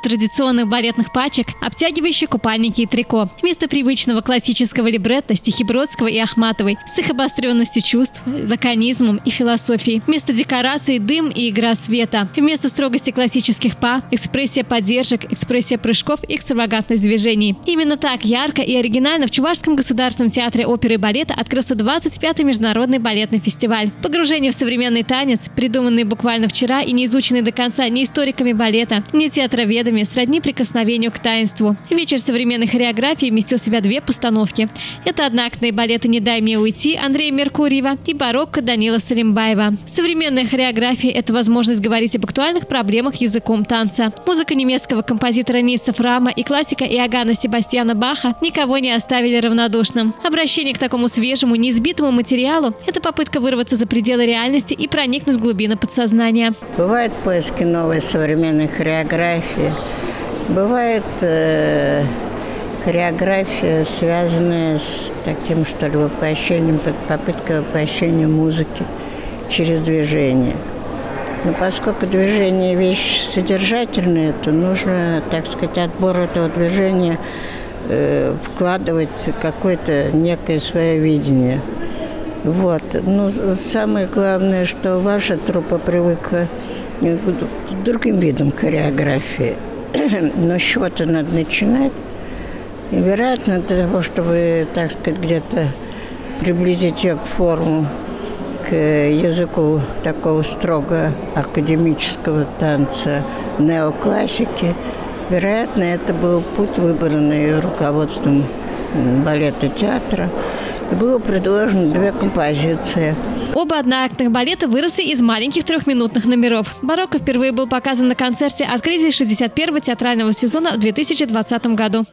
традиционных балетных пачек, обтягивающие купальники и трико. Вместо привычного классического либретто стихи Бродского и Ахматовой с их обостренностью чувств, лаконизмом и философией. Вместо декораций дым и игра света. Вместо строгости классических па – экспрессия поддержек, экспрессия прыжков и экстравагантность движений. Именно так ярко и оригинально в Чувашском государственном театре оперы и балета открылся 25-й международный балетный фестиваль. Погружение в современный танец, придуманный буквально вчера и не изученный до конца ни историками балета, ни театроведами, сродни прикосновению к таинству. Вечер современной хореографии вместил в себя две постановки. Это одноактные балеты «Не дай мне уйти» Андрея Меркурьева и «Барокко» Данила Салимбаева. Современная хореография – это возможность говорить об актуальных проблемах языком танца. Музыка немецкого композитора Нильса Фрама и классика Иоганна Себастьяна Баха никого не оставили равнодушным. Обращение к такому свежему, неизбитому материалу – это попытка вырваться за пределы реальности и проникнуть в глубины подсознания. Бывают поиски новой современной хореографии, бывает хореография, связанная с таким, что ли, воплощением, попыткой воплощения музыки через движение. Но поскольку движение – вещь содержательная, то нужно, так сказать, отбор этого движения вкладывать какое-то некое свое видение. Вот. Но самое главное, что ваша труппа привыкла к другим видам хореографии. Но с чего-то надо начинать. И, вероятно, для того, чтобы, так сказать, где-то приблизить ее к форму, к языку такого строго академического танца неоклассики, вероятно, это был путь, выбранный руководством балета театра. И было предложено две композиции. Оба одноактных балета выросли из маленьких трехминутных номеров. «Барокко» впервые был показан на концерте открытия 61-го театрального сезона в 2020 году.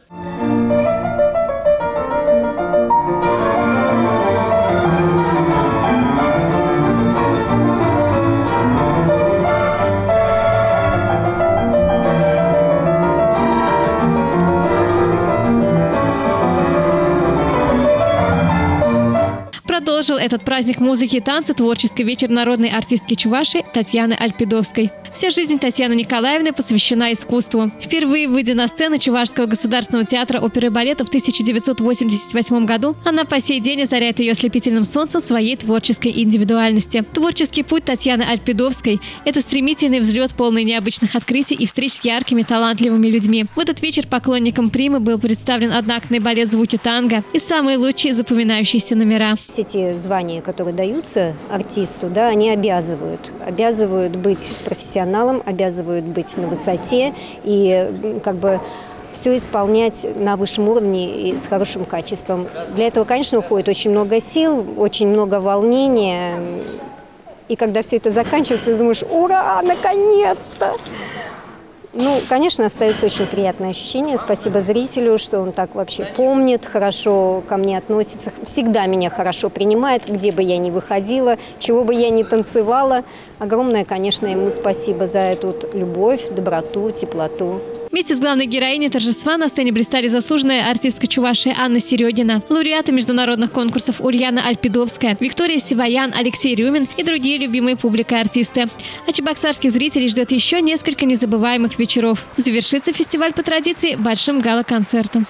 Продолжил этот праздник музыки и танца творческий вечер народной артистки Чувашии Татьяны Альпидовской. Вся жизнь Татьяны Николаевны посвящена искусству. Впервые выйдя на сцену Чувашского государственного театра оперы и балета в 1988 году, она по сей день озаряет ее ослепительным солнцем своей творческой индивидуальности. Творческий путь Татьяны Альпидовской – это стремительный взлет, полный необычных открытий и встреч с яркими, талантливыми людьми. В этот вечер поклонникам примы был представлен одноактный балет «Звуки танго» и самые лучшие запоминающиеся номера. Все те звания, которые даются артисту, да, они обязывают быть профессионалом, обязывают быть на высоте и как бы все исполнять на высшем уровне и с хорошим качеством. Для этого, конечно, уходит очень много сил, очень много волнения. И когда все это заканчивается, ты думаешь: ура, наконец-то! Ну, конечно, остается очень приятное ощущение. Спасибо зрителю, что он так вообще помнит, хорошо ко мне относится, всегда меня хорошо принимает, где бы я ни выходила, чего бы я ни танцевала. Огромное, конечно, ему спасибо за эту любовь, доброту, теплоту. Вместе с главной героиней торжества на сцене блистали заслуженная артистка Чувашии Анна Середина, лауреаты международных конкурсов Ульяна Альпидовская, Виктория Сиваян, Алексей Рюмин и другие любимые публикой артисты. А чебоксарских зрителей ждет еще несколько незабываемых вечеров. Завершится фестиваль по традиции большим гала-концертом.